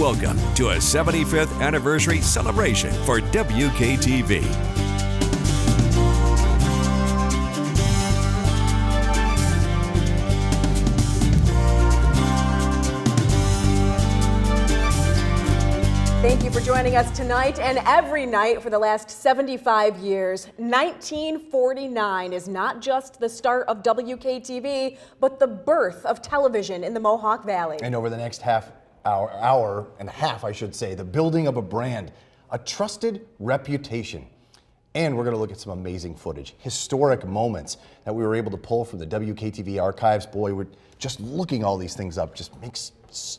Welcome to a 75th anniversary celebration for WKTV. Thank you for joining us tonight and every night for the last 75 years. 1949 is not just the start of WKTV, but the birth of television in the Mohawk Valley. And over the next hour and a half, I should say, the building of a brand, a trusted reputation. And we're going to look at some amazing footage, historic moments that we were able to pull from the WKTV archives. Boy, we're just looking all these things up just makes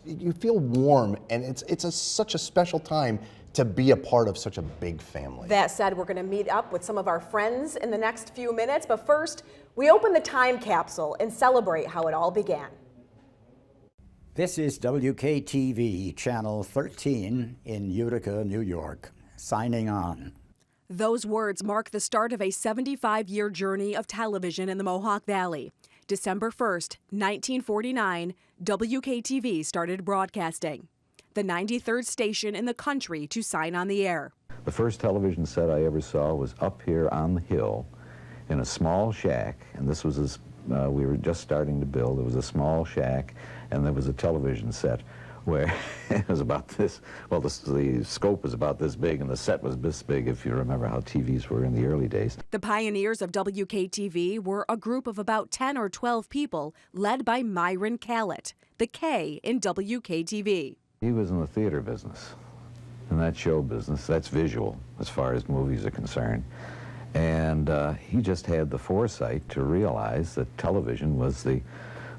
you feel warm, and it's such a special time to be a part of such a big family. That said, we're going to meet up with some of our friends in the next few minutes, but first, we open the time capsule and celebrate how it all began. This is WKTV Channel 13 in Utica, New York, signing on. Those words mark the start of a 75-year journey of television in the Mohawk Valley. December 1st, 1949, WKTV started broadcasting, the 93rd station in the country to sign on the air. The first television set I ever saw was up here on the hill in a small shack, and this was we were just starting to build. It was a small shack, and there was a television set where it was about this, well, the scope was about this big, and the set was this big, if you remember how TVs were in the early days. The pioneers of WKTV were a group of about 10 or 12 people, led by Myron Callett, the K in WKTV. He was in the theater business, and that's show business, that's visual, as far as movies are concerned. And he just had the foresight to realize that television was the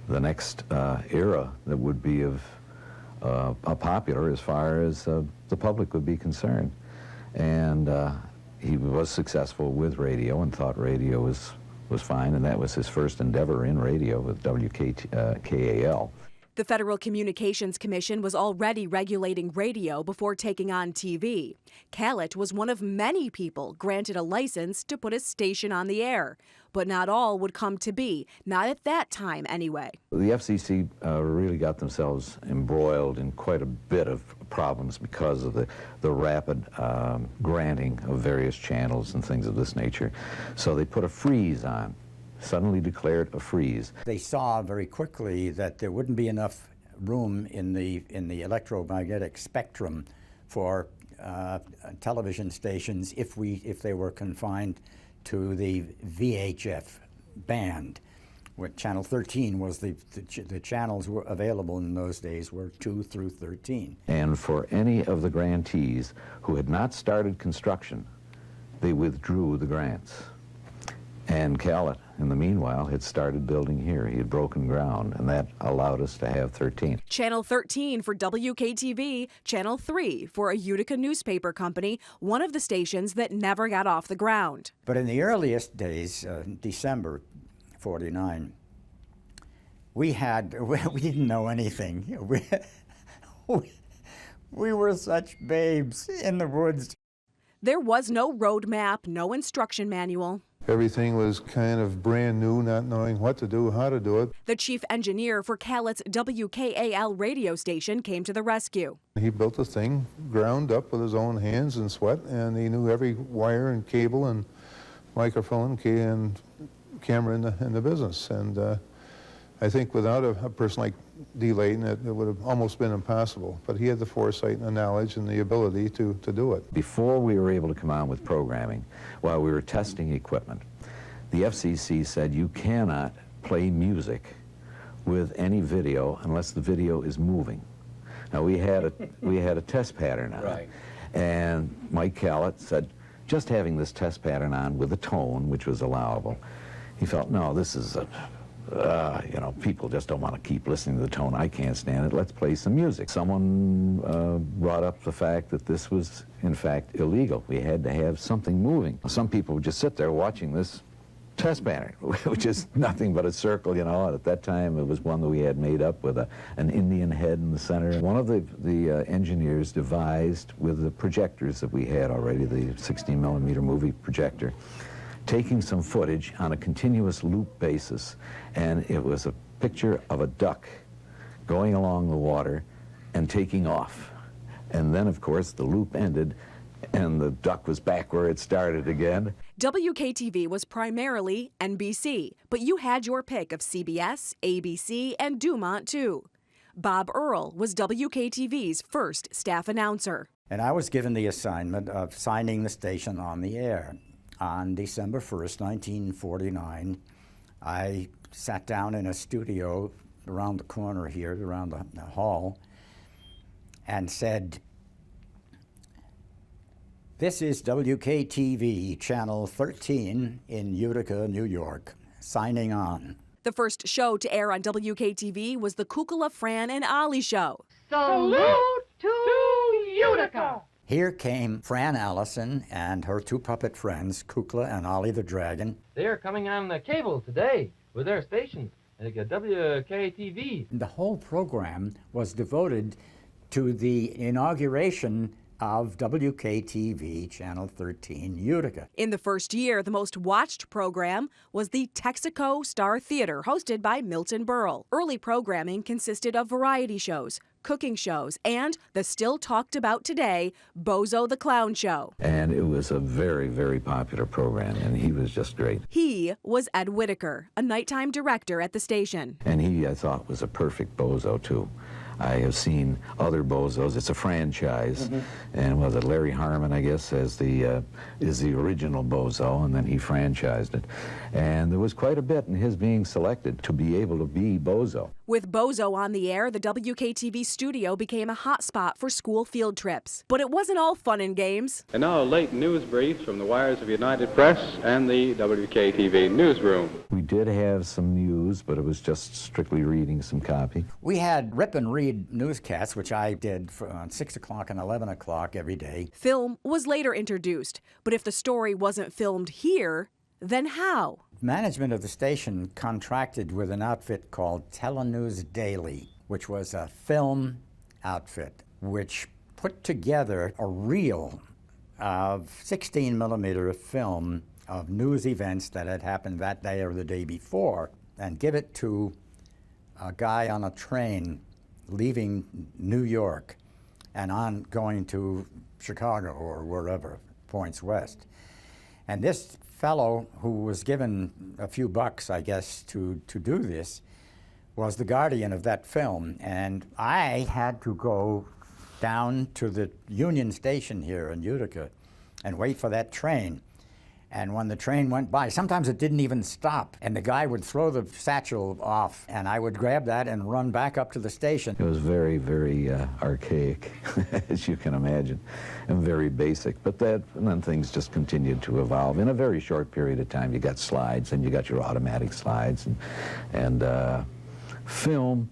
next era that would be of popular as far as the public would be concerned. And he was successful with radio and thought radio was fine, and that was his first endeavor in radio with WKAL. The Federal Communications Commission was already regulating radio before taking on TV. Callett was one of many people granted a license to put a station on the air, but not all would come to be, not at that time anyway. The FCC really got themselves embroiled in quite a bit of problems because of the rapid granting of various channels and things of this nature. So they put a freeze on. Suddenly declared a freeze. They saw very quickly that there wouldn't be enough room in the electromagnetic spectrum for television stations if they were confined to the VHF band. What Channel 13 was the channels were available in those days were 2 through 13. And for any of the grantees who had not started construction, they withdrew the grants. And Callett, in the meanwhile, had started building here. He had broken ground, and that allowed us to have 13. Channel 13 for WKTV, Channel 3 for a Utica newspaper company, one of the stations that never got off the ground. But in the earliest days, December 49, we didn't know anything. We were such babes in the woods. There was no road map, no instruction manual. Everything was kind of brand new, not knowing what to do, how to do it. The chief engineer for Callett's WKAL radio station came to the rescue. He built the thing ground up with his own hands and sweat, and he knew every wire and cable and microphone and camera in the business. And I think without a person like D. Layton, it would have almost been impossible. But he had the foresight and the knowledge and the ability to do it. Before we were able to come on with programming, while we were testing equipment, the FCC said you cannot play music with any video unless the video is moving. Now we had a test pattern on it, and Mike Callett said just having this test pattern on with a tone, which was allowable, he felt, no, this is people just don't want to keep listening to the tone. I can't stand it. Let's play some music. Someone brought up the fact that this was, in fact, illegal. We had to have something moving. Some people would just sit there watching this test pattern, which is nothing but a circle, At that time, it was one that we had made up with an Indian head in the center. One of the engineers devised, with the projectors that we had already, the 16mm movie projector, taking some footage on a continuous loop basis, and it was a picture of a duck going along the water and taking off. And then, of course, the loop ended, and the duck was back where it started again. WKTV was primarily NBC, but you had your pick of CBS, ABC, and Dumont, too. Bob Earl was WKTV's first staff announcer. And I was given the assignment of signing the station on the air. On December 1st, 1949, I sat down in a studio around the corner here, around the hall, and said, "This is WKTV, Channel 13 in Utica, New York, signing on." The first show to air on WKTV was the Kukla, Fran, and Ollie Show. Salute to Utica! Here came Fran Allison and her two puppet friends, Kukla and Ollie the Dragon. They're coming on the cable today with their station, like WKTV. The whole program was devoted to the inauguration of WKTV Channel 13 Utica. In the first year, the most watched program was the Texaco Star Theater, hosted by Milton Berle. Early programming consisted of variety shows, cooking shows, and the still talked about today, Bozo the Clown Show. And it was a very, very popular program, and he was just great. He was Ed Whitaker, a nighttime director at the station. And he, I thought, was a perfect bozo, too. I have seen other bozos. It's a franchise, and was it Larry Harmon, I guess, as is the original bozo, and then he franchised it. And there was quite a bit in his being selected to be able to be bozo. With Bozo on the air, the WKTV studio became a hotspot for school field trips. But it wasn't all fun and games. And now a late news brief from the wires of United Press and the WKTV newsroom. We did have some news, but it was just strictly reading some copy. We had rip and read newscasts, which I did on 6 o'clock and 11 o'clock every day. Film was later introduced, but if the story wasn't filmed here, then how? Management of the station contracted with an outfit called Telenews Daily, which was a film outfit, which put together a reel of 16-millimeter film of news events that had happened that day or the day before, and give it to a guy on a train leaving New York and on going to Chicago or wherever, points west. And this fellow, who was given a few bucks, I guess, to do this, was the guardian of that film. And I had to go down to the Union Station here in Utica and wait for that train. And when the train went by, sometimes it didn't even stop, and the guy would throw the satchel off, and I would grab that and run back up to the station. It was very, very archaic, as you can imagine, and very basic. But and then things just continued to evolve. In a very short period of time, you got slides, and you got your automatic slides, and film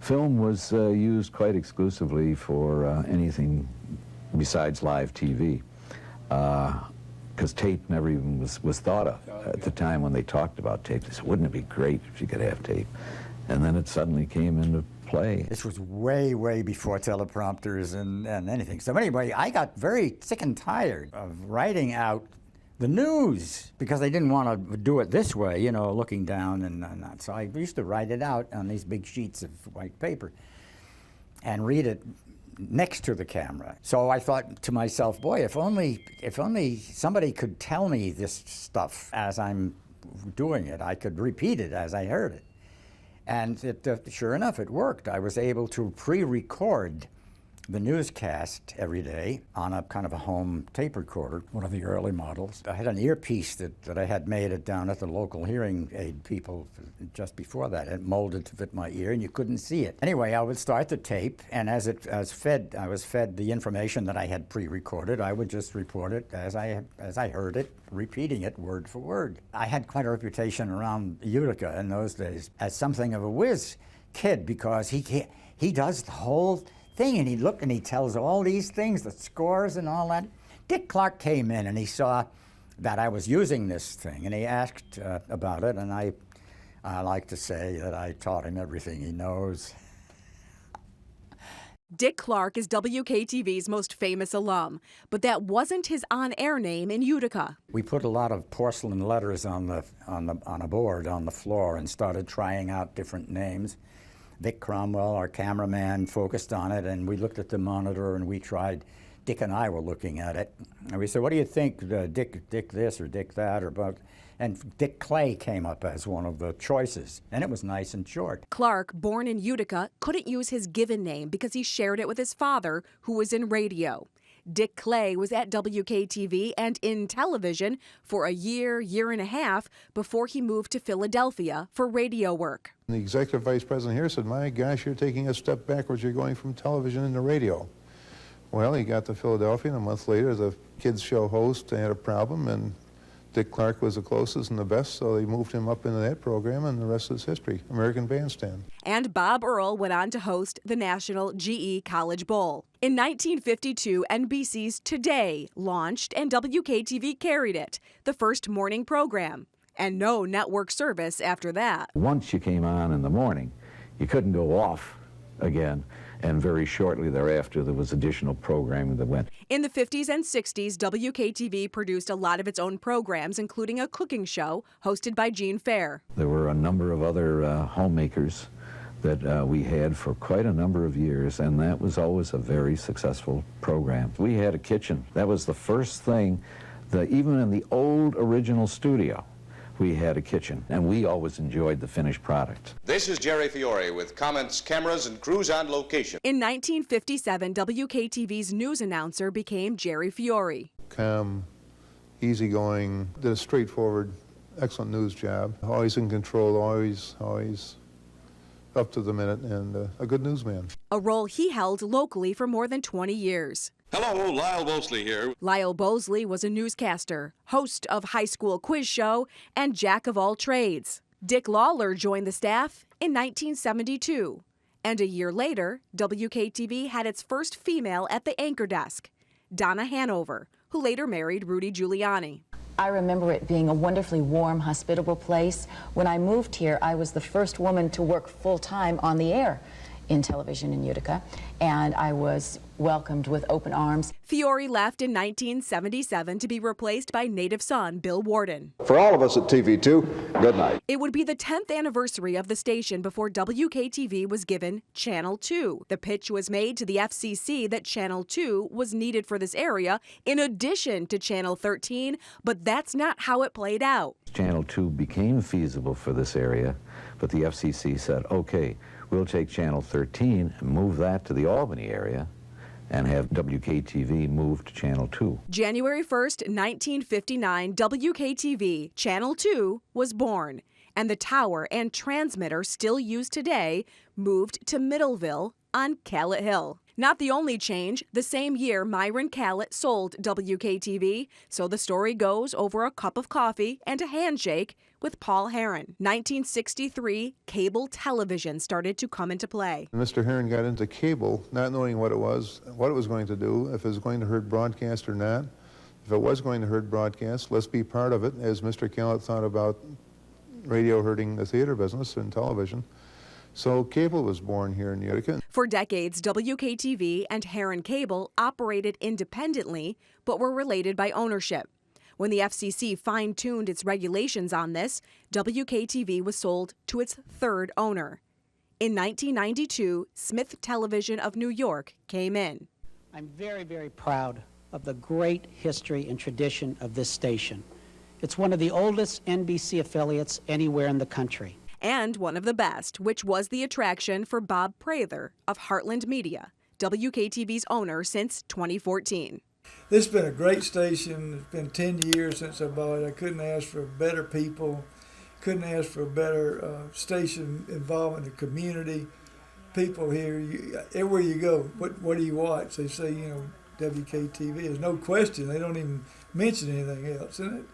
was used quite exclusively for anything besides live TV. Because tape never even was thought of at the time when they talked about tape. They said, wouldn't it be great if you could have tape? And then it suddenly came into play. This was way, way before teleprompters and anything. So anyway, I got very sick and tired of writing out the news because they didn't want to do it this way, you know, looking down and that. So I used to write it out on these big sheets of white paper and read it next to the camera. So I thought to myself, boy, if only somebody could tell me this stuff as I'm doing it, I could repeat it as I heard it. And sure enough, it worked. I was able to pre-record the newscast every day on a kind of a home tape recorder, one of the early models. I had an earpiece that I had made down at the local hearing aid people just before that. It molded to fit my ear, and you couldn't see it. Anyway, I would start the tape, and I was fed the information that I had pre-recorded. I would just report it as I heard it, repeating it word for word. I had quite a reputation around Utica in those days as something of a whiz kid because he does the whole thing, and he tells all these things, the scores and all that. Dick Clark came in and he saw that I was using this thing, and he asked about it, and I like to say that I taught him everything he knows. Dick Clark is WKTV's most famous alum, but that wasn't his on-air name in Utica. We put a lot of porcelain letters on a board on the floor and started trying out different names. Vic Cromwell, our cameraman, focused on it, and we looked at the monitor and we tried. Dick and I were looking at it, and we said, "What do you think, Dick this or Dick that or about?" And Dick Clay came up as one of the choices, and it was nice and short. Clark, born in Utica, couldn't use his given name because he shared it with his father, who was in radio. Dick Clay was at WKTV and in television for a year and a half before he moved to Philadelphia for radio work. The executive vice president here said, "My gosh, you're taking a step backwards. You're going from television into radio." Well, he got to Philadelphia, and a month later, the kids' show host had a problem, and Dick Clark was the closest and the best, so they moved him up into that program, and the rest is history. American Bandstand. And Bob Earl went on to host the National GE College Bowl. In 1952, NBC's Today launched, and WKTV carried it, the first morning program. And no network service after that. Once you came on in the morning, you couldn't go off again. And very shortly thereafter, there was additional programming that went. In the 50s and 60s, WKTV produced a lot of its own programs, including a cooking show hosted by Gene Fair. There were a number of other homemakers that we had for quite a number of years, and that was always a very successful program. We had a kitchen. That was the first thing, even in the old original studio, we had a kitchen, and we always enjoyed the finished product. This is Jerry Fiore with comments, cameras, and crews on location. In 1957, WKTV's news announcer became Jerry Fiore. Calm, easygoing, did a straightforward, excellent news job. Always in control, always up to the minute, and a good newsman. A role he held locally for more than 20 years. Hello, Lyle Mosley here. Lyle Bosley was a newscaster, host of High School Quiz Show, and jack of all trades. Dick Lawler joined the staff in 1972. And a year later, WKTV had its first female at the anchor desk, Donna Hanover, who later married Rudy Giuliani. I remember it being a wonderfully warm, hospitable place. When I moved here, I was the first woman to work full-time on the air in television in Utica, and I was welcomed with open arms. Fiore left in 1977 to be replaced by native son Bill Warden. For all of us at TV2, good night. It would be the 10th anniversary of the station before WKTV was given Channel 2. The pitch was made to the FCC that Channel 2 was needed for this area in addition to Channel 13, but that's not how it played out. Channel 2 became feasible for this area, but the FCC said, okay, we'll take Channel 13 and move that to the Albany area and have WKTV move to Channel 2. January 1st, 1959, WKTV Channel 2 was born, and the tower and transmitter still used today moved to Middleville on Callett Hill. Not the only change, the same year Myron Callett sold WKTV, so the story goes over a cup of coffee and a handshake with Paul Herron. 1963, cable television started to come into play. Mr. Herron got into cable, not knowing what it was going to do, if it was going to hurt broadcast or not. If it was going to hurt broadcast, let's be part of it, as Mr. Callett thought about radio hurting the theater business and television. So cable was born here in Utica. For decades, WKTV and Herron Cable operated independently, but were related by ownership. When the FCC fine-tuned its regulations on this, WKTV was sold to its third owner. In 1992, Smith Television of New York came in. I'm very, very proud of the great history and tradition of this station. It's one of the oldest NBC affiliates anywhere in the country. And one of the best, which was the attraction for Bob Prather of Heartland Media, WKTV's owner since 2014. This has been a great station. It's been 10 years since I bought it. I couldn't ask for better people, couldn't ask for a better station involved in the community. People here, everywhere you go, what do you watch? They say, WKTV. There's no question. They don't even mention anything else. And it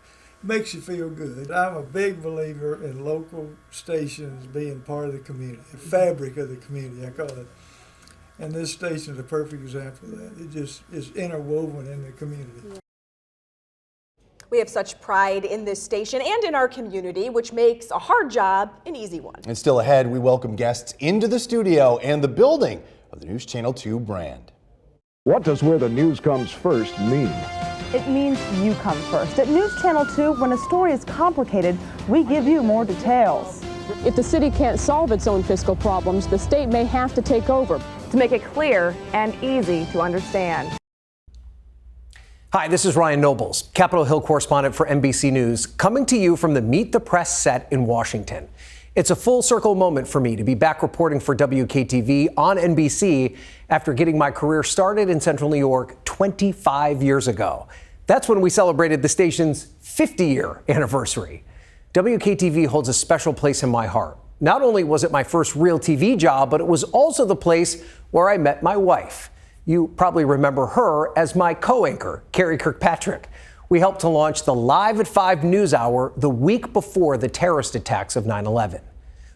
makes you feel good. I'm a big believer in local stations being part of the community, the fabric of the community, I call it. And this station is a perfect example of that. It just is interwoven in the community. We have such pride in this station and in our community, which makes a hard job an easy one. And still ahead, we welcome guests into the studio and the building of the News Channel 2 brand. What does where the news comes first mean? It means you come first. At News Channel 2, when a story is complicated, we give you more details. If the city can't solve its own fiscal problems, the state may have to take over to make it clear and easy to understand. Hi, this is Ryan Nobles, Capitol Hill correspondent for NBC News, coming to you from the Meet the Press set in Washington. It's a full circle moment for me to be back reporting for WKTV on NBC after getting my career started in Central New York 25 years ago. That's when we celebrated the station's 50-year anniversary. WKTV holds a special place in my heart. Not only was it my first real TV job, but it was also the place where I met my wife. You probably remember her as my co-anchor, Carrie Kirkpatrick. We helped to launch the Live at 5 News Hour the week before the terrorist attacks of 9/11.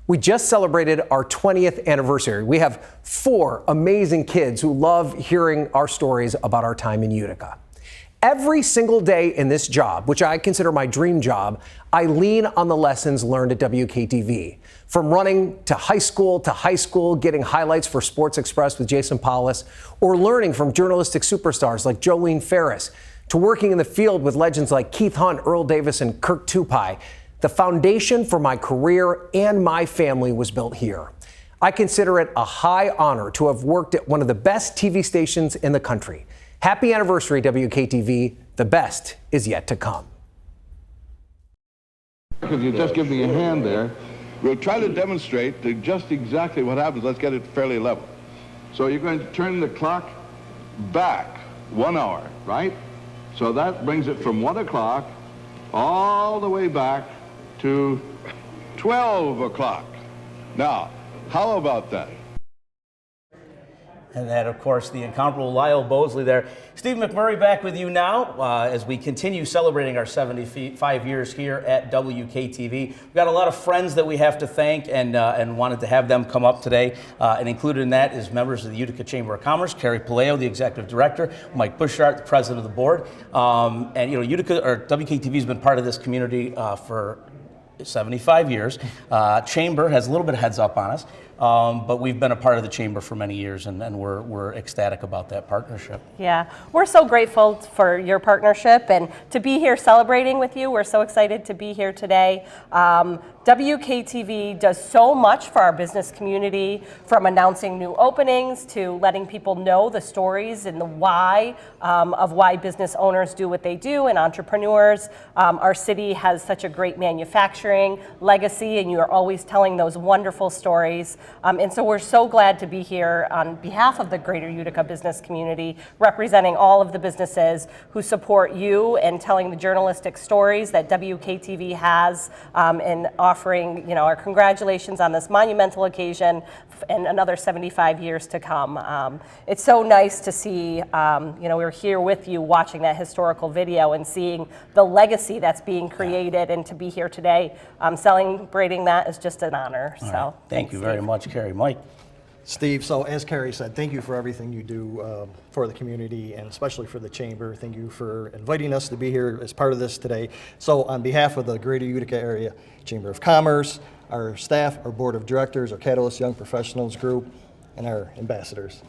We just celebrated our 20th anniversary. We have 4 amazing kids who love hearing our stories about our time in Utica. Every single day in this job, which I consider my dream job, I lean on the lessons learned at WKTV. From running to high school, getting highlights for Sports Express with Jason Paulus, or learning from journalistic superstars like Jolene Ferris, to working in the field with legends like Keith Hunt, Earl Davis, and Kirk Tupai. The foundation for my career and my family was built here. I consider it a high honor to have worked at one of the best TV stations in the country. Happy anniversary, WKTV. The best is yet to come. If you just give me a hand there, we'll try to demonstrate just exactly what happens. Let's get it fairly level. So you're going to turn the clock back 1 hour, right? So that brings it from 1 o'clock all the way back to 12 o'clock. Now, how about that? And that, of course, the incomparable Lyle Bosley there. Steve McMurray back with you now as we continue celebrating our 75 years here at WKTV. We've got a lot of friends that we have to thank and wanted to have them come up today. And included in that is members of the Utica Chamber of Commerce, Carrie Paleo, the executive director, Mike Bushart, the president of the board. And you know, WKTV has been part of this community for 75 years. Chamber has a little bit of heads up on us. But we've been a part of the Chamber for many years, and we're ecstatic about that partnership. Yeah, we're so grateful for your partnership and to be here celebrating with you. We're so excited to be here today. WKTV does so much for our business community, from announcing new openings to letting people know the stories and the why of why business owners do what they do and entrepreneurs. Our city has such a great manufacturing legacy, and you are always telling those wonderful stories. And so we're so glad to be here on behalf of the greater Utica business community, representing all of the businesses who support you and telling the journalistic stories that WKTV has, and offering, our congratulations on this monumental occasion and another 75 years to come. It's so nice to see, we're here with you watching that historical video and seeing the legacy that's being created, and to be here today celebrating that is just an honor. So right. Thank you very much, Carrie. Mike. Steve, so as Carrie said, thank you for everything you do for the community and especially for the Chamber. Thank you for inviting us to be here as part of this today. So on behalf of the Greater Utica Area Chamber of Commerce, our staff, our Board of Directors, our Catalyst Young Professionals Group, and our ambassadors,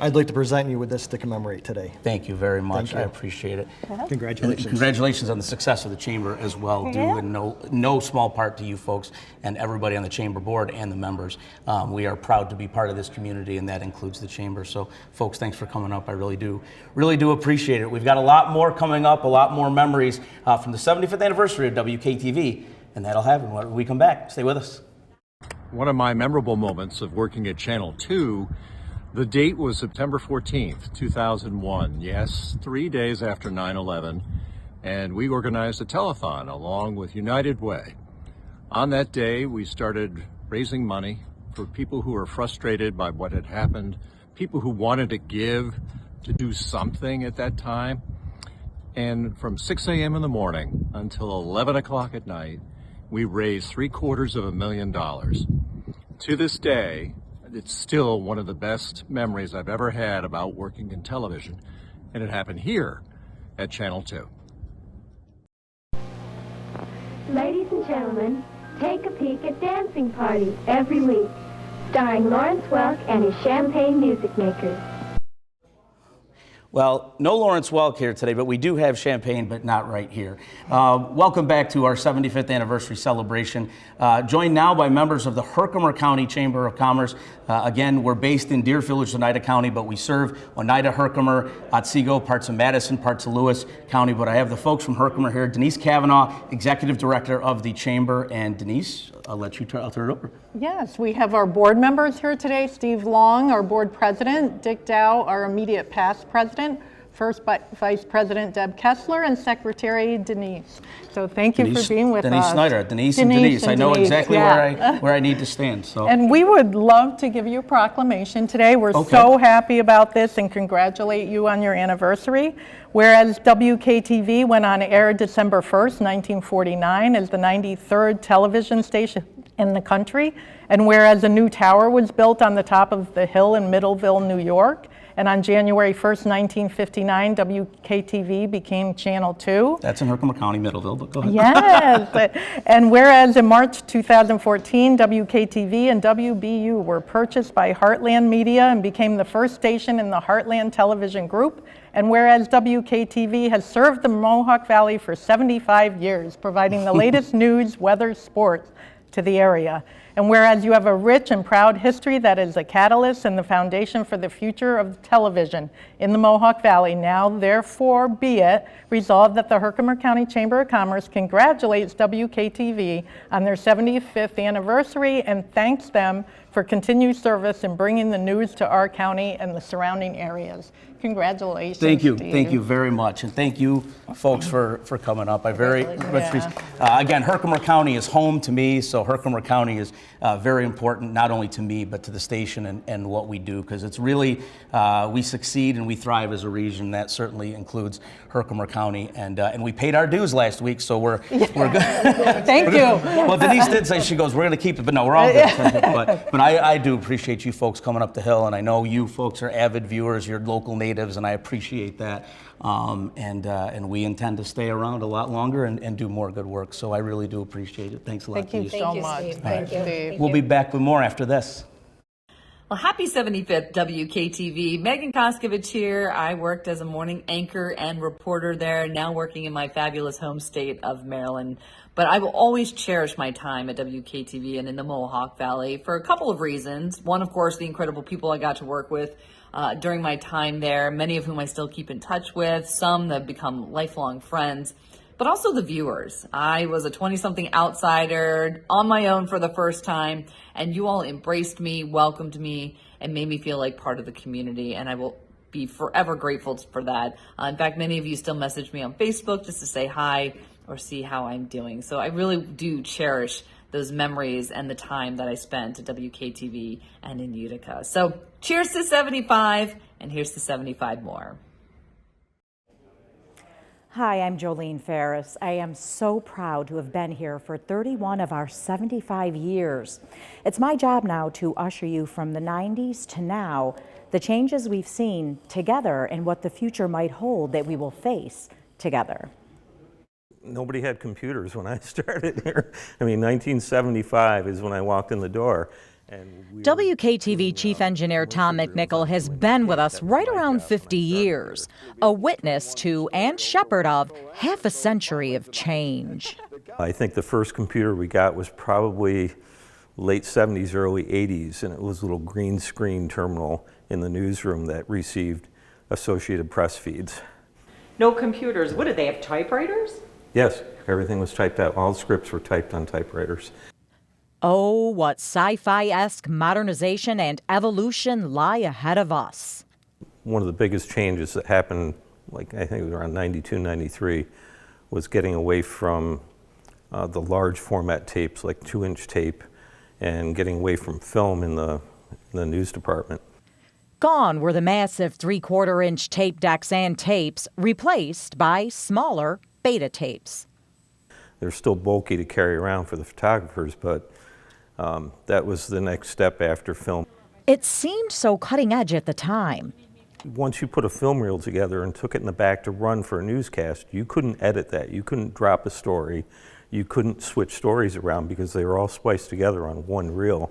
I'd like to present you with this to commemorate today. Thank you very much. I appreciate it. Congratulations. And congratulations on the success of the Chamber as well, and no small part to you folks and everybody on the Chamber board and the members. We are proud to be part of this community, and that includes the Chamber. So folks, thanks for coming up. I really do appreciate it. We've got a lot more coming up, a lot more memories from the 75th anniversary of WKTV, and that'll happen when we come back. Stay with us. One of my memorable moments of working at Channel 2, the date was September 14th, 2001. Yes, 3 days after 9/11, and we organized a telethon along with United Way. On that day, we started raising money for people who were frustrated by what had happened, people who wanted to give, to do something at that time. And from 6 a.m. in the morning until 11 o'clock at night, we raised $750,000. To this day, it's still one of the best memories I've ever had about working in television, and it happened here at Channel 2. Ladies and gentlemen, take a peek at Dancing Party every week, starring Lawrence Welk and his Champagne Music Makers. Well, no Lawrence Welk here today, but we do have champagne, but not right here. Welcome back to our 75th anniversary celebration. Joined now by members of the Herkimer County Chamber of Commerce. Again, we're based in Deer Village, Oneida County, but we serve Oneida, Herkimer, Otsego, parts of Madison, parts of Lewis County. But I have the folks from Herkimer here. Denise Kavanaugh, Executive Director of the Chamber. And Denise, I'll turn it over. Yes, we have our board members here today. Steve Long, our board president, Dick Dow, our immediate past president, first Vice President Deb Kessler, and Secretary Denise. So thank you for being with Denise us. Snyder, Denise and Denise. I know exactly where I need to stand. So. And we would love to give you a proclamation today. We're so happy about this and congratulate you on your anniversary. Whereas WKTV went on air December 1st, 1949 as the 93rd television station in the country, and whereas a new tower was built on the top of the hill in Middleville, New York, and on January 1st, 1959, WKTV became Channel 2. That's in Herkimer County, Middleville, but go ahead. Yes, and whereas in March 2014, WKTV and WBU were purchased by Heartland Media and became the first station in the Heartland Television Group, and whereas WKTV has served the Mohawk Valley for 75 years, providing the latest news, weather, sports to the area. And whereas you have a rich and proud history that is a catalyst and the foundation for the future of television in the Mohawk Valley, now therefore be it resolved that the Herkimer County Chamber of Commerce congratulates WKTV on their 75th anniversary and thanks them for continued service in bringing the news to our county and the surrounding areas. Congratulations. Thank you. Steve. Thank you very much. And thank you, folks, for coming up. I very much appreciate it. Again, Herkimer County is home to me, so Herkimer County is very important, not only to me, but to the station and what we do, because it's really, we succeed and we thrive as a region. That certainly includes Herkimer County. And we paid our dues last week, so we're good. Thank you. Well, Denise did say, she goes, we're going to keep it, but no, we're all good. But I do appreciate you folks coming up the hill, and I know you folks are avid viewers, you're local natives, and I appreciate that. And we intend to stay around a lot longer and do more good work. So I really do appreciate it. Thanks a lot. Thank you so much. Thank you, Steve. We'll be back with more after this. Well, happy 75th WKTV. Megan Koskovich here. I worked as a morning anchor and reporter there, now working in my fabulous home state of Maryland. But I will always cherish my time at WKTV and in the Mohawk Valley for a couple of reasons. One, of course, the incredible people I got to work with during my time there, many of whom I still keep in touch with, some that have become lifelong friends, but also the viewers. I was a 20-something outsider on my own for the first time, and you all embraced me, welcomed me, and made me feel like part of the community, and I will be forever grateful for that. In fact, many of you still message me on Facebook just to say hi or see how I'm doing. So I really do cherish those memories and the time that I spent at WKTV and in Utica. So cheers to 75, and here's to 75 more. Hi, I'm Jolene Ferris. I am so proud to have been here for 31 of our 75 years. It's my job now to usher you from the 90s to now, the changes we've seen together and what the future might hold that we will face together. Nobody had computers when I started here. I mean, 1975 is when I walked in the door. WKTV Chief Engineer Tom McNichol has been with us right around 50 years, a witness to and shepherd of half a century of change. I think the first computer we got was probably late 70s, early 80s, and it was a little green screen terminal in the newsroom that received Associated Press feeds. No computers. What did they have, typewriters? Yes, everything was typed out. All the scripts were typed on typewriters. Oh, what sci-fi-esque modernization and evolution lie ahead of us. One of the biggest changes that happened, like I think it was around 92, 93, was getting away from the large format tapes, like 2-inch tape, and getting away from film in the news department. Gone were the massive 3/4-inch tape decks and tapes, replaced by smaller beta tapes. They're still bulky to carry around for the photographers, but that was the next step after film. It seemed so cutting edge at the time. Once you put a film reel together and took it in the back to run for a newscast, you couldn't edit that. You couldn't drop a story. You couldn't switch stories around because they were all spliced together on one reel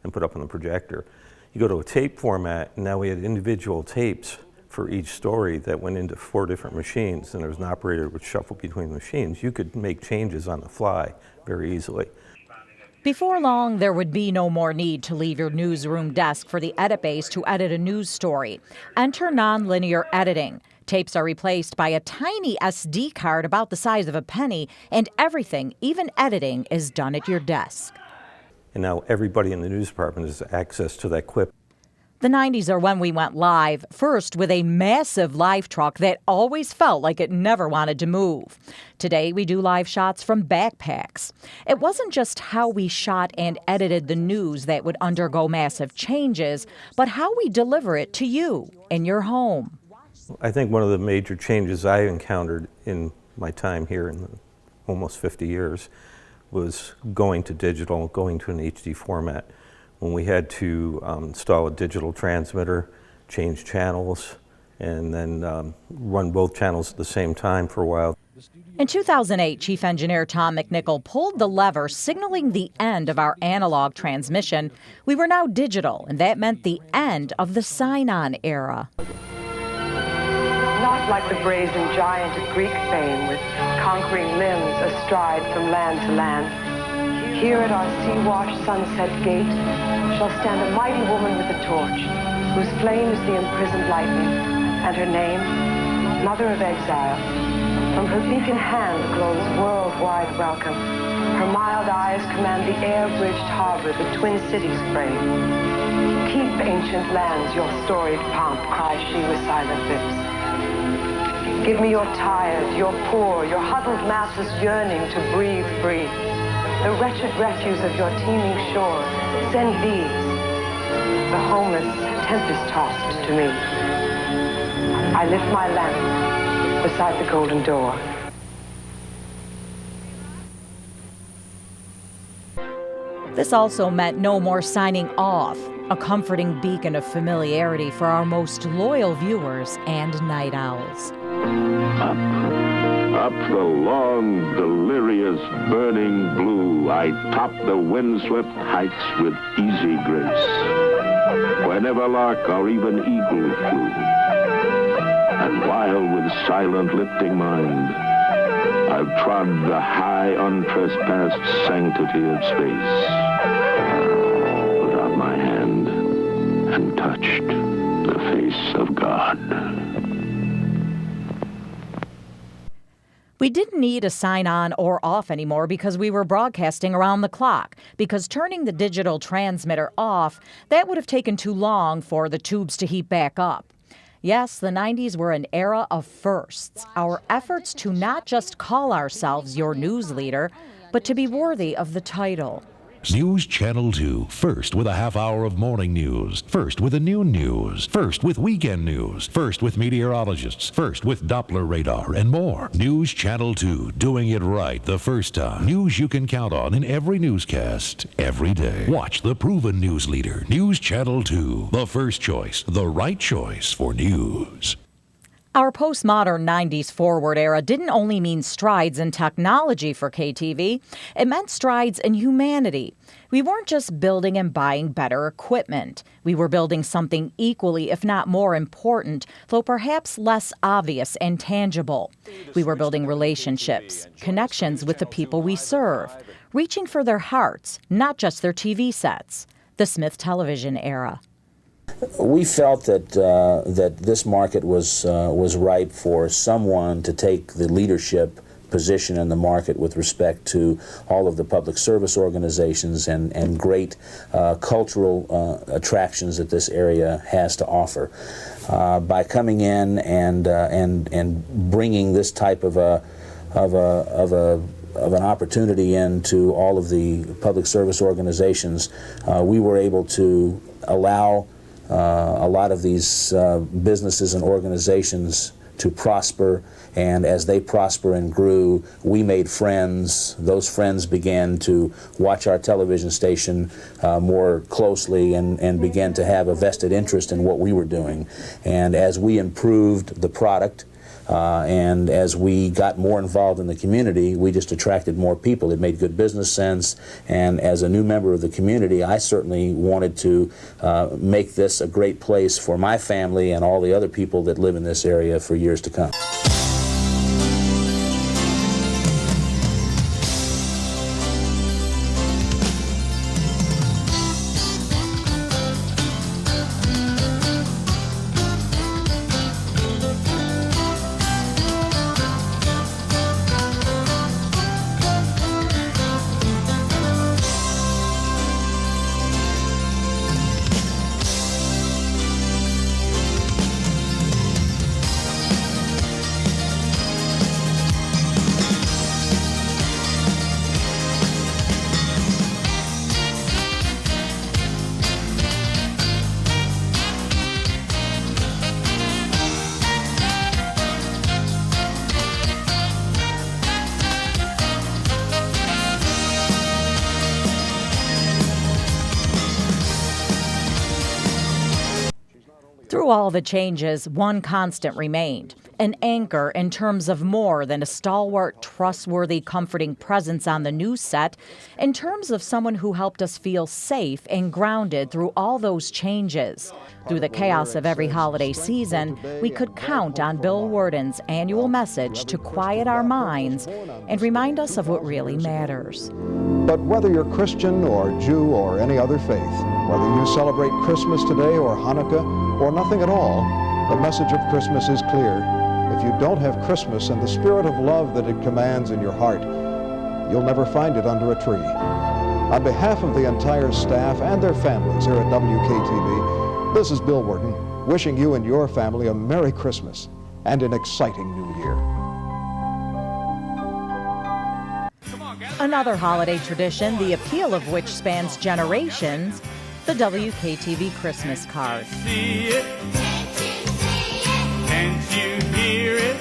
and put up on the projector. You go to a tape format, and now we had individual tapes for each story that went into 4 different machines, and there was an operator who would shuffle between the machines. You could make changes on the fly very easily. Before long, there would be no more need to leave your newsroom desk for the edit base to edit a news story. Enter nonlinear editing. Tapes are replaced by a tiny SD card about the size of a penny, and everything, even editing, is done at your desk. And now everybody in the news department has access to that clip. The 90s are when we went live, first with a massive live truck that always felt like it never wanted to move. Today, we do live shots from backpacks. It wasn't just how we shot and edited the news that would undergo massive changes, but how we deliver it to you in your home. I think one of the major changes I encountered in my time here in almost 50 years was going to digital, going to an HD format. When we had to install a digital transmitter, change channels, and then run both channels at the same time for a while. In 2008, Chief Engineer Tom McNichol pulled the lever signaling the end of our analog transmission. We were now digital, and that meant the end of the sign-on era. Not like the brazen giant of Greek fame with conquering limbs astride from land to land. Here at our sea-washed sunset gate shall stand a mighty woman with a torch, whose flame is the imprisoned lightning, and her name, Mother of Exile. From her beacon hand glows worldwide welcome. Her mild eyes command the air-bridged harbor the Twin Cities frame. Keep, ancient lands, your storied pomp, cries she with silent lips. Give me your tired, your poor, your huddled masses yearning to breathe free. The wretched refuse of your teeming shore, send these, the homeless, tempest-tossed, to me. I lift my lamp beside the golden door. This also meant no more signing off, a comforting beacon of familiarity for our most loyal viewers and night owls. Up the long, delirious, burning blue, I top the windswept heights with easy grace, where never lark or even eagle flew. And while with silent lifting mind, I've trod the high, untrespassed sanctity of space, put out my hand and touched the face of God. We didn't need a sign on or off anymore because we were broadcasting around the clock. Because turning the digital transmitter off, that would have taken too long for the tubes to heat back up. Yes, the 90s were an era of firsts. Our efforts to not just call ourselves your news leader, but to be worthy of the title. News Channel 2, first with a half hour of morning news, first with the noon news, first with weekend news, first with meteorologists, first with Doppler radar, and more. News Channel 2, doing it right the first time. News you can count on in every newscast, every day. Watch the proven news leader, News Channel 2, the first choice, the right choice for news. Our postmodern 90s forward era didn't only mean strides in technology for KTV, it meant strides in humanity. We weren't just building and buying better equipment. We were building something equally, if not more important, though perhaps less obvious and tangible. We were building relationships, connections with the people we serve, reaching for their hearts, not just their TV sets. The Smith television era. We felt that that this market was ripe for someone to take the leadership position in the market with respect to all of the public service organizations and great cultural attractions that this area has to offer. By coming in and bringing this type of an opportunity into all of the public service organizations, we were able to allow a lot of these businesses and organizations to prosper, and as they prosper and grew, we made friends. Those friends began to watch our television station more closely and began to have a vested interest in what we were doing. And as we improved the product, And as we got more involved in the community, we just attracted more people. It made good business sense, and as a new member of the community, I certainly wanted to make this a great place for my family and all the other people that live in this area for years to come. Through all the changes, one constant remained, an anchor in terms of more than a stalwart, trustworthy, comforting presence on the news set, in terms of someone who helped us feel safe and grounded through all those changes. Through the chaos of every holiday season, we could count on Bill Worden's annual message to quiet our minds and remind us of what really matters. But whether you're Christian or Jew or any other faith, whether you celebrate Christmas today or Hanukkah or nothing at all, the message of Christmas is clear. If you don't have Christmas and the spirit of love that it commands in your heart, you'll never find it under a tree. On behalf of the entire staff and their families here at WKTV, this is Bill Worden, wishing you and your family a Merry Christmas and an exciting New Year. Another holiday tradition, the appeal of which spans generations, the WKTV Christmas card. See it? Can't you hear it?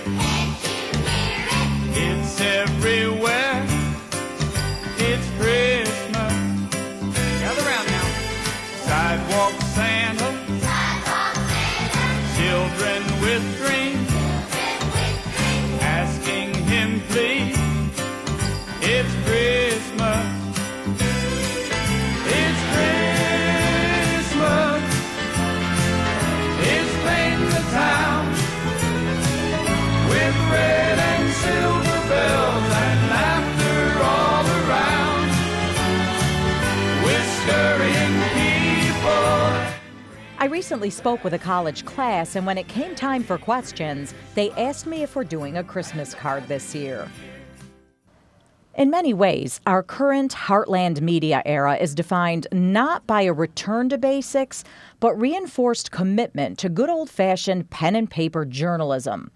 It's everywhere. It's Christmas. Gather round now. Sidewalk Santa. Children with dreams. Asking him please. It's Christmas. It's Christmas. It's painting the town with red and silver bells and laughter all around. With scurrying people. I recently spoke with a college class, and when it came time for questions, they asked me if we're doing a Christmas card this year. In many ways, our current Heartland media era is defined not by a return to basics, but reinforced commitment to good old-fashioned pen and paper journalism,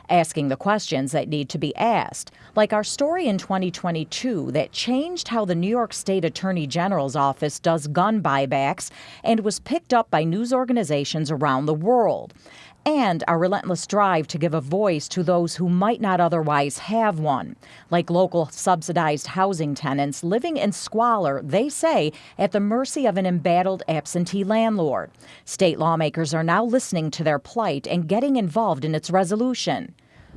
asking the questions that need to be asked, like our story in 2022 that changed how the New York State Attorney General's office does gun buybacks and was picked up by news organizations around the world, and our relentless drive to give a voice to those who might not otherwise have one, like local subsidized housing tenants living in squalor, they say, at the mercy of an embattled absentee landlord. State lawmakers are now listening to their plight and getting involved in its resolution.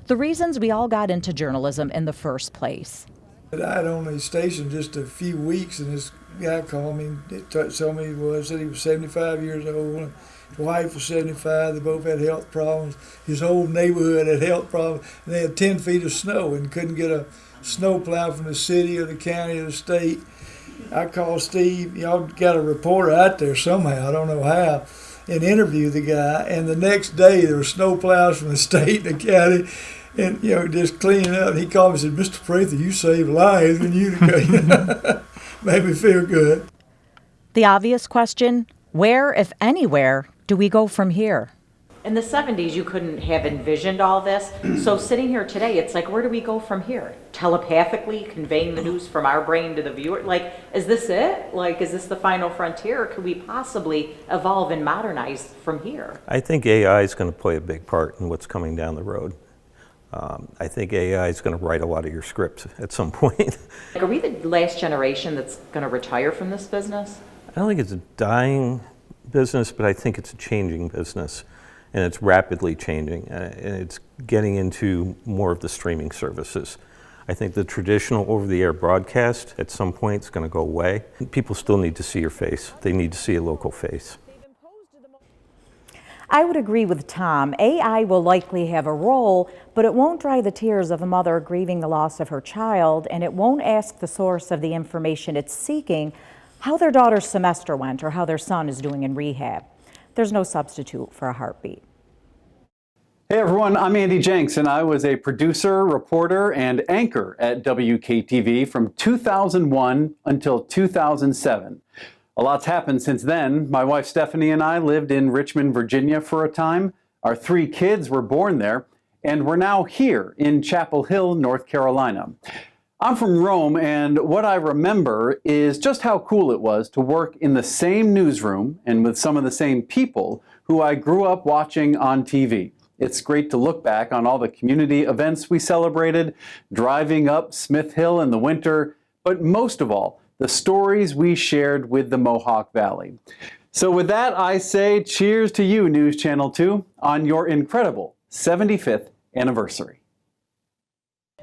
The reasons we all got into journalism in the first place. I'd only stationed just a few weeks, and this guy called me and told me said he was 75 years old. His wife was 75. They both had health problems. His whole neighborhood had health problems. And they had 10 feet of snow and couldn't get a snow plow from the city or the county or the state. I called Steve. Y'all got a reporter out there somehow, I don't know how, and interviewed the guy. And the next day there were snow plows from the state and the county, and just cleaning up. And he called me and said, "Mr. Prather, you saved lives in Utica." Made me feel good. The obvious question, where, if anywhere, do we go from here? In the 70s, you couldn't have envisioned all this. So sitting here today, it's like, where do we go from here? Telepathically conveying the news from our brain to the viewer? Like, is this it? Like, is this the final frontier? Or could we possibly evolve and modernize from here? I think AI is going to play a big part in what's coming down the road. I think AI is going to write a lot of your scripts at some point. Are we the last generation that's going to retire from this business? I don't think it's a dying business, but I think it's a changing business, and it's rapidly changing. And it's getting into more of the streaming services. I think the traditional over-the-air broadcast at some point is going to go away. People still need to see your face. They need to see a local face. I would agree with Tom. AI will likely have a role, but it won't dry the tears of a mother grieving the loss of her child, and it won't ask the source of the information it's seeking how their daughter's semester went or how their son is doing in rehab. There's no substitute for a heartbeat. Hey everyone, I'm Andy Jenks, and I was a producer, reporter, and anchor at WKTV from 2001 until 2007. A lot's happened since then. My wife Stephanie and I lived in Richmond, Virginia for a time. Our 3 kids were born there, and we're now here in Chapel Hill, North Carolina. I'm from Rome, and what I remember is just how cool it was to work in the same newsroom and with some of the same people who I grew up watching on TV. It's great to look back on all the community events we celebrated, driving up Smith Hill in the winter, but most of all, the stories we shared with the Mohawk Valley. So with that, I say cheers to you, News Channel 2, on your incredible 75th anniversary.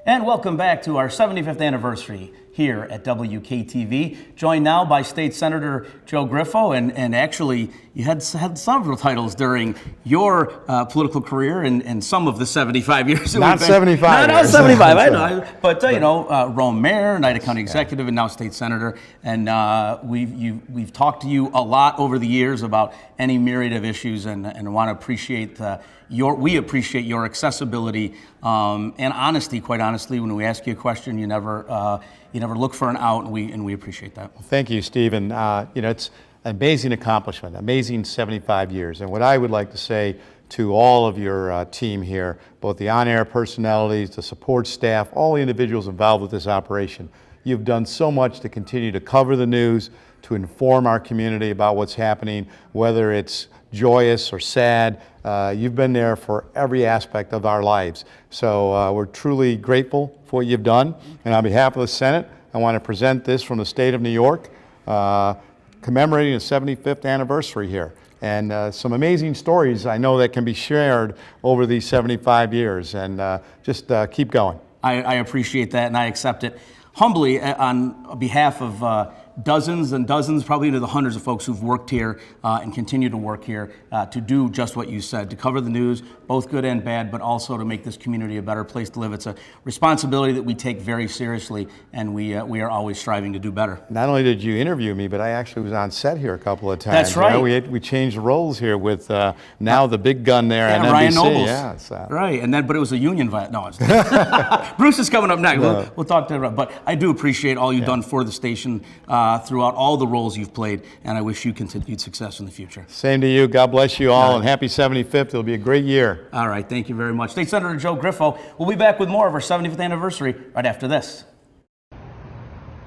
And welcome back to our 75th anniversary here at WKTV. Joined now by State Senator Joe Griffo, and actually you had several titles during your political career and some of the 75 years. Not 75 Not 75, I know. But you know, Rome Mayor, Utica County Executive, and now State Senator. And we've talked to you a lot over the years about any myriad of issues, and want to appreciate we appreciate your accessibility and honesty. Quite honestly, when we ask you a question, you never look for an out, and we appreciate that. Thank you, Stephen. You know, it's an amazing accomplishment, amazing 75 years. And what I would like to say to all of your team here, both the on-air personalities, the support staff, all the individuals involved with this operation, you've done so much to continue to cover the news, to inform our community about what's happening, whether it's joyous or sad. You've been there for every aspect of our lives. So we're truly grateful for what you've done. And on behalf of the Senate, I want to present this from the state of New York, commemorating the 75th anniversary here. And some amazing stories I know that can be shared over these 75 years. And just keep going. I appreciate that, and I accept it humbly on behalf of dozens and dozens, probably into the hundreds of folks who've worked here and continue to work here to do just what you said, to cover the news, both good and bad, but also to make this community a better place to live. It's a responsibility that we take very seriously, and we are always striving to do better. Not only did you interview me, but I actually was on set here a couple of times. That's right. You know, we changed roles here with now the big gun there on NBC. Ryan Nobles. Yeah, right, and then but it was a union violation. No, Bruce is coming up next. We'll talk to him. But I do appreciate all you've done for the station throughout all the roles you've played, and I wish you continued success in the future. Same to you. God bless you all, and happy 75th. It'll be a great year. All right, thank you very much. State Senator Joe Griffo. We'll be back with more of our 75th anniversary right after this.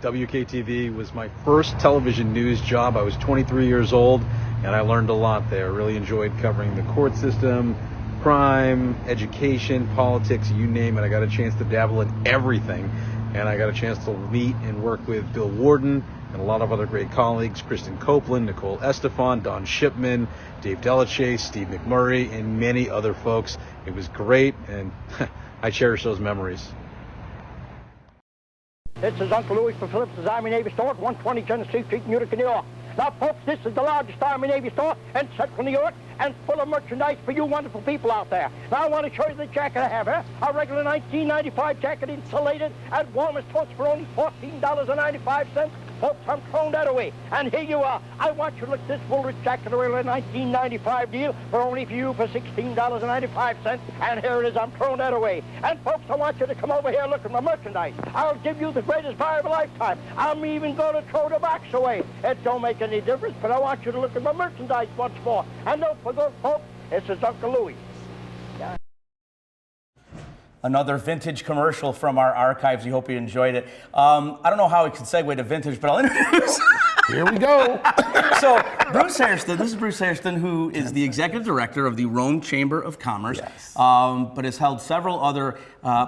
WKTV was my first television news job. I was 23 years old, and I learned a lot there. Really enjoyed covering the court system, crime, education, politics, you name it. I got a chance to dabble in everything, and I got a chance to meet and work with Bill Warden and a lot of other great colleagues, Kristen Copeland, Nicole Estefan, Don Shipman, Dave Delachaise, Steve McMurray, and many other folks. It was great, and I cherish those memories. This is Uncle Louis for Phillips' Army Navy store at 120 Genesee Street in Utica, New York. Now, folks, this is the largest Army Navy store in central New York and full of merchandise for you wonderful people out there. Now, I want to show you the jacket I have here. A regular 1995 jacket, insulated and warm as toast for only $14.95. Folks, I'm throwing that away. And here you are. I want you to look at this Woolrich jacket, a regular 1995 deal for only for you for $16.95. And here it is. I'm throwing that away. And folks, I want you to come over here and look at my merchandise. I'll give you the greatest buy of a lifetime. I'm even going to throw the box away. It don't make any difference, but I want you to look at my merchandise once more. And don't forget, folks, this is Uncle Louis. Another vintage commercial from our archives. We hope you enjoyed it. I don't know how we can segue to vintage, but I'll introduce. Here we go. So, Bruce Hairston, this is Bruce Hairston, who is the executive director of the Rome Chamber of Commerce, but has held several other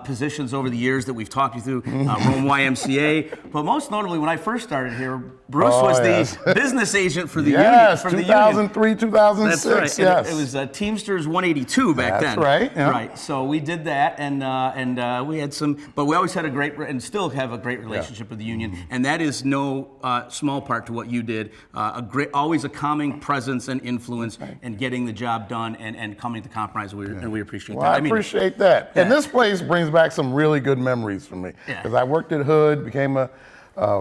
positions over the years that we've talked you through, Rome YMCA. But most notably, when I first started here, Bruce was yes. the business agent for the yes, union. Yes, 2003, 2006. That's right. Yes. It was Teamsters 182 back then. That's right. Yeah. Right. So we did that, and we had some, but we always had a great, and still have a great relationship with the union, and that is no small part to what you did. Always a calming presence and influence, and getting the job done, and coming to compromise. And we appreciate Well, that. I appreciate that. And this place brings back some really good memories for me. Because I worked at Hood, became a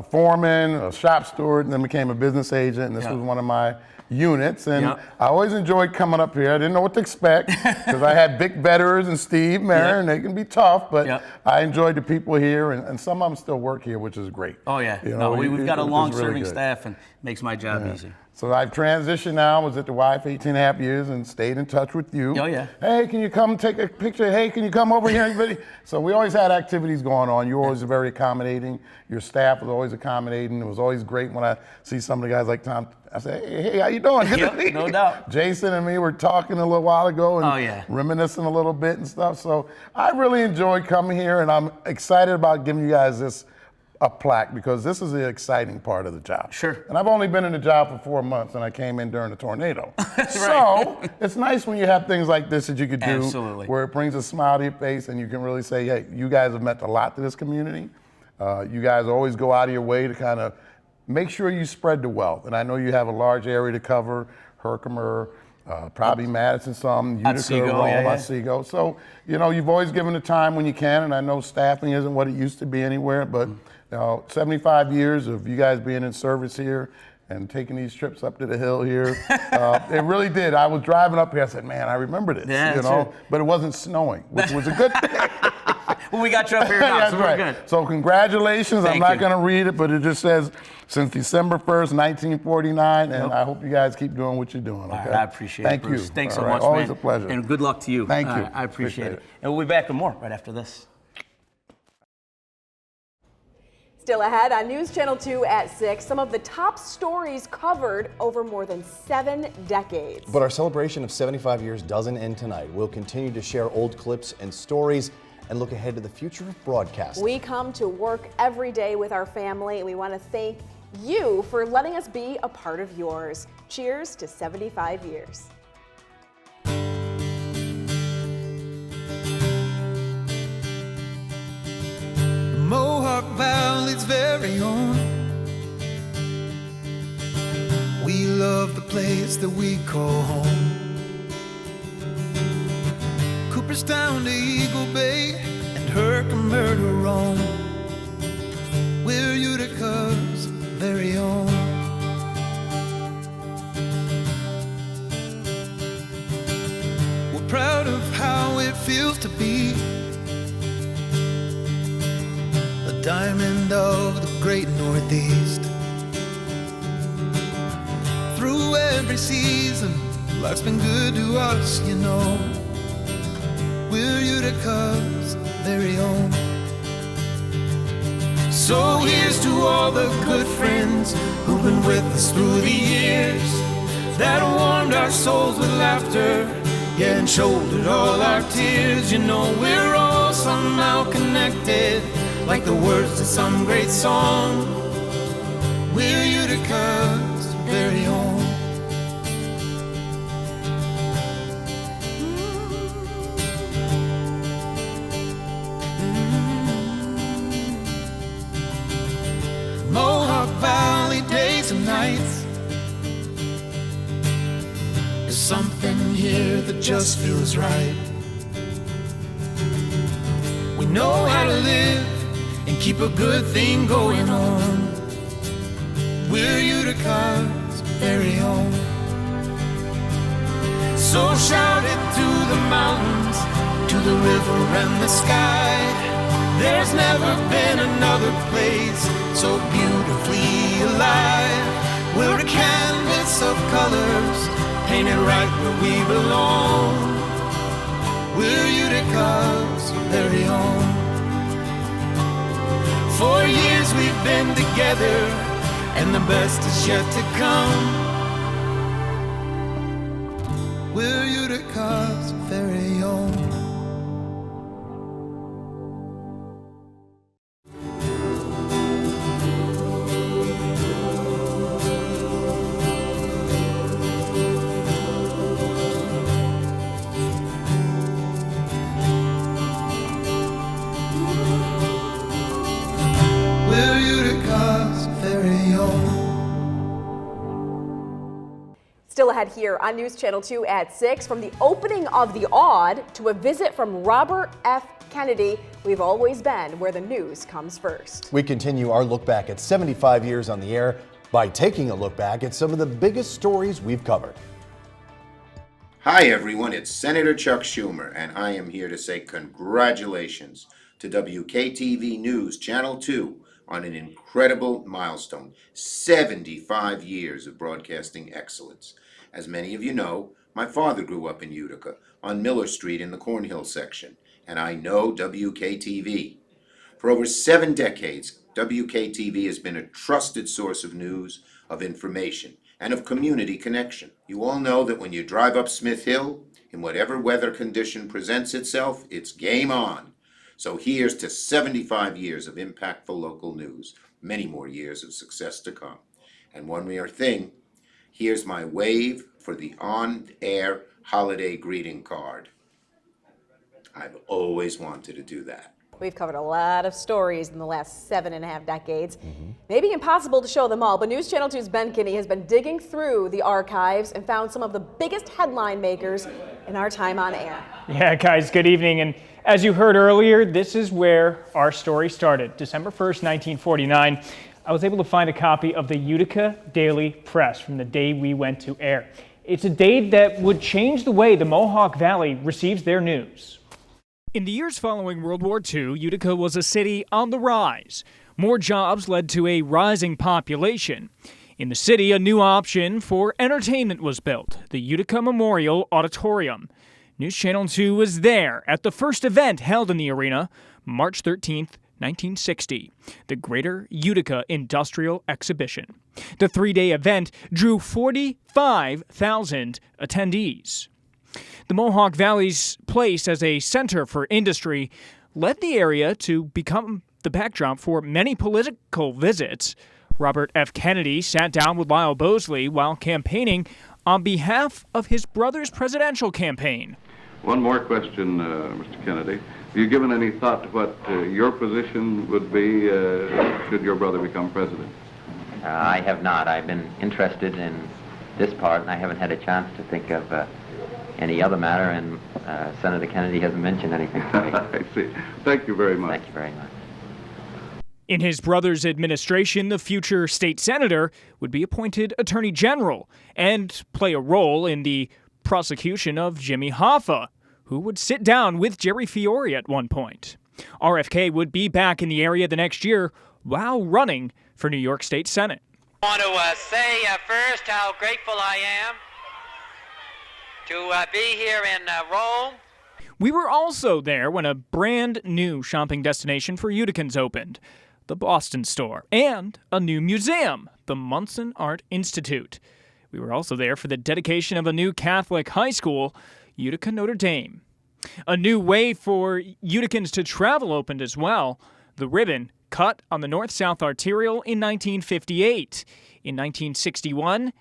foreman, a shop steward, and then became a business agent. And this was one of my units. And I always enjoyed coming up here. I didn't know what to expect because I had Vic Vetters and Steve Mayer, and they can be tough. But I enjoyed the people here, and some of them still work here, which is great. Oh, yeah. You know, We've got a long-serving really staff, and makes my job easy. So I've transitioned now, was at the Y for 18.5 years and stayed in touch with you. Oh, yeah. Hey, can you come take a picture? Hey, can you come over here, everybody? So we always had activities going on. You were always very accommodating. Your staff was always accommodating. It was always great when I see some of the guys like Tom. I say, hey, how you doing? No doubt. Jason and me were talking a little while ago and reminiscing a little bit and stuff. So I really enjoyed coming here, and I'm excited about giving you guys a plaque because this is the exciting part of the job. Sure. And I've only been in the job for 4 months, and I came in during the tornado. So it's nice when you have things like this that you could do where it brings a smile to your face and you can really say, hey, you guys have meant a lot to this community. You guys always go out of your way to kind of make sure you spread the wealth. And I know you have a large area to cover, Herkimer, probably Madison some, Utica, Rome, Otsego. So, you know, you've always given the time when you can, and I know staffing isn't what it used to be anywhere, but 75 years of you guys being in service here and taking these trips up to the hill here, it really did. I was driving up here, I said, man, I remember this, you know, but it wasn't snowing, which was a good thing. Well, we got you up here now, so we're good. So congratulations. I'm not going to read it, but it just says, since December 1st, 1949, and I hope you guys keep doing what you're doing. Okay? Right, I appreciate it, Bruce. Thanks so much, man. Always a pleasure. And good luck to you. Thank you. I appreciate it. And we'll be back with more right after this. Still ahead on News Channel 2 at 6, some of the top stories covered over more than 7 decades. But our celebration of 75 years doesn't end tonight. We'll continue to share old clips and stories and look ahead to the future of broadcasting. We come to work every day with our family, and we want to thank you for letting us be a part of yours. Cheers to 75 years. Mohawk Valley's very own. We love the place that we call home. Cooperstown to Eagle Bay and Herkimer to Rome. We're Utica's very own. We're proud of how it feels to be diamond of the great Northeast. Through every season, life's been good to us, you know. We're Utica's very own. So here's to all the good friends who've been with us through the years, that warmed our souls with laughter, yeah, and shouldered all our tears. You know we're all somehow connected, like the words to some great song. We're Utica's very own. Mohawk Valley days and nights. There's something here that just feels right. We know how to live and keep a good thing going on. We're Utica's very own. So shout it to the mountains, to the river and the sky. There's never been another place so beautifully alive. We're a canvas of colors, painted right where we belong. We're Utica's very own. For years we've been together, and the best is yet to come. We're Utica's very own. Still ahead here on News Channel 2 at 6, from the opening of the Odd to a visit from Robert F. Kennedy, we've always been where the news comes first. We continue our look back at 75 years on the air by taking a look back at some of the biggest stories we've covered. Hi everyone, it's Senator Chuck Schumer, and I am here to say congratulations to WKTV News Channel 2 on an incredible milestone, 75 years of broadcasting excellence. As many of you know, my father grew up in Utica, on Miller Street in the Cornhill section, and I know WKTV. For over 7 decades, WKTV has been a trusted source of news, of information, and of community connection. You all know that when you drive up Smith Hill, in whatever weather condition presents itself, it's game on. So here's to 75 years of impactful local news, many more years of success to come. And one more thing, here's my wave for the on-air holiday greeting card. I've always wanted to do that. We've covered a lot of stories in the last 7.5 decades. Maybe impossible to show them all, but News Channel 2's Ben Kinney has been digging through the archives and found some of the biggest headline makers in our time on air. Yeah, guys, good evening. And as you heard earlier, this is where our story started. December 1st, 1949, I was able to find a copy of the Utica Daily Press from the day we went to air. It's a day that would change the way the Mohawk Valley receives their news. In the years following World War II, Utica was a city on the rise. More jobs led to a rising population. In the city, a new option for entertainment was built, the Utica Memorial Auditorium. News Channel 2 was there at the first event held in the arena, March 13th, 1960, the Greater Utica Industrial Exhibition. The 3-day event drew 45,000 attendees. The Mohawk Valley's place as a center for industry led the area to become the backdrop for many political visits. Robert F. Kennedy sat down with Lyle Bosley while campaigning on behalf of his brother's presidential campaign. One more question, Mr. Kennedy. Have you given any thought to what your position would be should your brother become president? I have not. I've been interested in this part, and I haven't had a chance to think of any other matter, and Senator Kennedy hasn't mentioned anything to me. I see. Thank you very much. Thank you very much. In his brother's administration, the future state senator would be appointed attorney general and play a role in the prosecution of Jimmy Hoffa, who would sit down with Jerry Fiore at one point. RFK would be back in the area the next year while running for New York State Senate. I want to say first how grateful I am to be here in Rome. We were also there when a brand new shopping destination for Uticans opened, the Boston store, and a new museum, the Munson Art Institute. We were also there for the dedication of a new Catholic high school, Utica Notre Dame. A new way for Uticans to travel opened as well, the ribbon cut on the North-South Arterial in 1958. In 1961,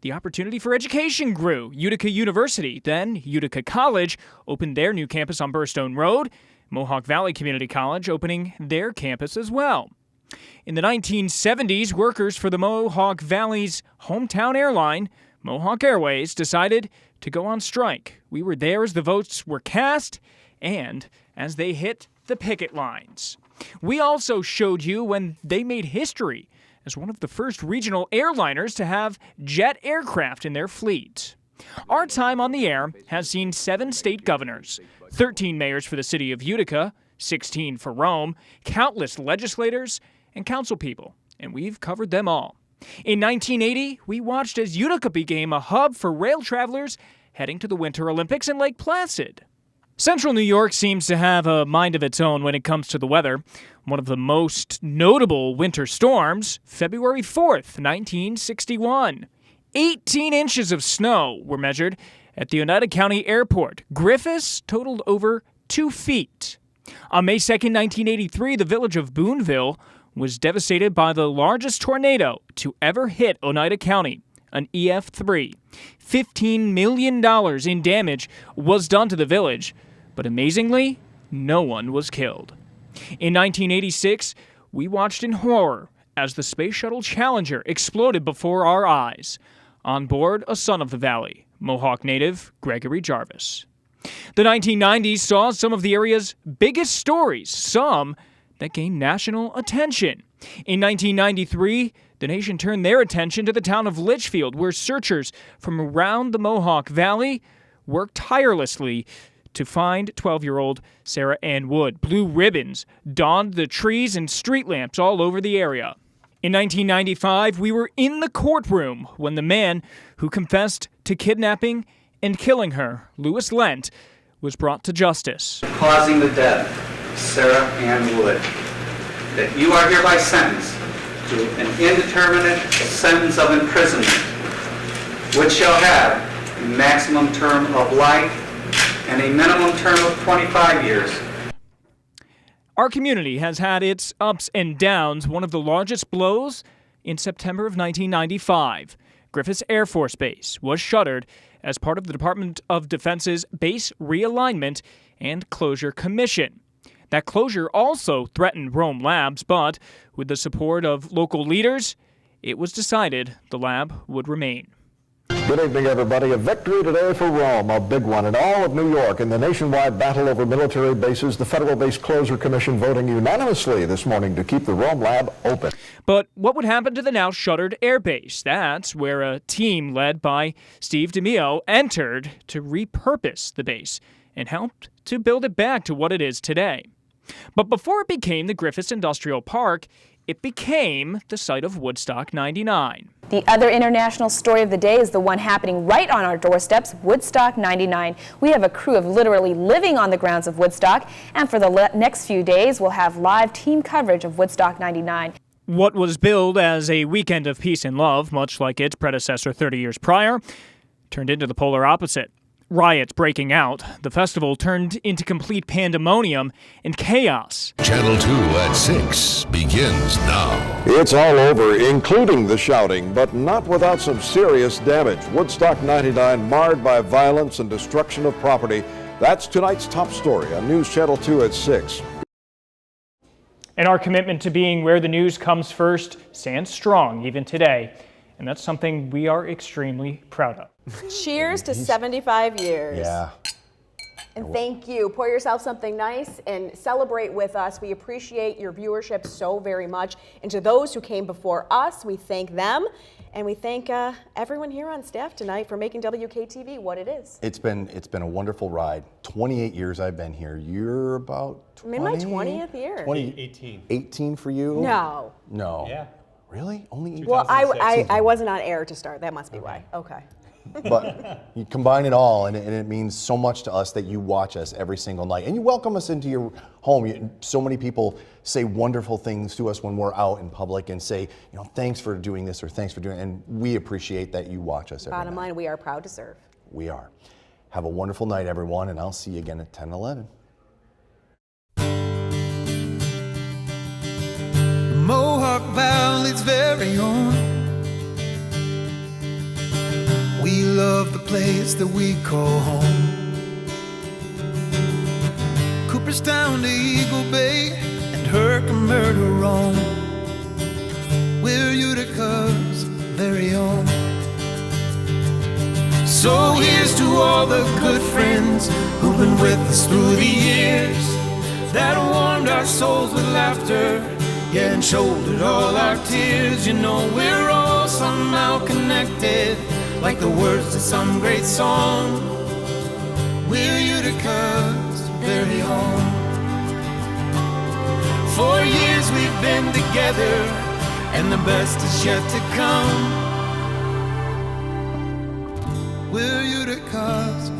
the opportunity for education grew. Utica University, then Utica College, opened their new campus on Burstone Road, Mohawk Valley Community College opening their campus as well. In the 1970s, workers for the Mohawk Valley's hometown airline, Mohawk Airways, decided to go on strike. We were there as the votes were cast and as they hit the picket lines. We also showed you when they made history as one of the first regional airliners to have jet aircraft in their fleet. Our time on the air has seen 7 state governors, 13 mayors for the city of Utica, 16 for Rome, countless legislators, and council people, and we've covered them all. In 1980, we watched as Utica became a hub for rail travelers heading to the Winter Olympics in Lake Placid. Central New York seems to have a mind of its own when it comes to the weather. One of the most notable winter storms, February 4th, 1961. 18 inches of snow were measured at the Oneida County Airport. Griffiths totaled over 2 feet. On May 2nd, 1983, the village of Boonville was devastated by the largest tornado to ever hit Oneida County, an EF3. $15 million in damage was done to the village, but amazingly, no one was killed. In 1986, we watched in horror as the Space Shuttle Challenger exploded before our eyes. On board, a son of the valley, Mohawk native Gregory Jarvis. The 1990s saw some of the area's biggest stories, some that gained national attention. In 1993, the nation turned their attention to the town of Litchfield, where searchers from around the Mohawk Valley worked tirelessly to find 12-year-old Sarah Ann Wood. Blue ribbons donned the trees and street lamps all over the area. In 1995, we were in the courtroom when the man who confessed to kidnapping and killing her, Louis Lent, was brought to justice. Causing the death of Sarah Ann Wood, that you are hereby sentenced to an indeterminate sentence of imprisonment, which shall have a maximum term of life and a minimum term of 25 years. Our community has had its ups and downs. One of the largest blows in September of 1995. Griffiths Air Force Base was shuttered as part of the Department of Defense's Base Realignment and Closure Commission. That closure also threatened Rome Labs, but with the support of local leaders, it was decided the lab would remain. Good evening, everybody. A victory today for Rome, a big one in all of New York. In the nationwide battle over military bases, the Federal Base Closure Commission voting unanimously this morning to keep the Rome lab open. But what would happen to the now shuttered air base? That's where a team led by Steve DeMio entered to repurpose the base and helped to build it back to what it is today. But before it became the Griffiths Industrial Park, it became the site of Woodstock 99. The other international story of the day is the one happening right on our doorsteps, Woodstock 99. We have a crew of literally living on the grounds of Woodstock, and for the next few days, we'll have live team coverage of Woodstock 99. What was billed as a weekend of peace and love, much like its predecessor 30 years prior, turned into the polar opposite. Riots breaking out, the festival turned into complete pandemonium and chaos. Channel 2 at 6 begins now. It's all over, including the shouting, but not without some serious damage. Woodstock 99 marred by violence and destruction of property. That's tonight's top story on News Channel 2 at 6. And our commitment to being where the news comes first stands strong even today. And that's something we are extremely proud of. Cheers to 75 years. Yeah. And thank you. Pour yourself something nice and celebrate with us. We appreciate your viewership so very much. And to those who came before us, we thank them. And we thank everyone here on staff tonight for making WKTV what it is. It's been a wonderful ride. 28 years I've been here. You're about 20? I'm in my 20th year. 18. 18 for you? No. No. Yeah. Really? Only 18? Well, I wasn't on air to start. That must be why. Okay. But you combine it all, and it means so much to us that you watch us every single night. And you welcome us into your home. So many people say wonderful things to us when we're out in public and say, thanks for doing this or thanks for doing it. And we appreciate that you watch us every night. Bottom line, we are proud to serve. We are. Have a wonderful night, everyone, and I'll see you again at 10:11. Mohawk Valley's very own. We love the place that we call home. Cooperstown to Eagle Bay and Herkimer Rome. We're Utica's very own. So here's to all the good friends who've been with us through the years, that warmed our souls with laughter, yeah, and shouldered all our tears. We're all somehow connected, like the words to some great song. We're Utica's very home. For years we've been together, and the best is yet to come. We're Utica's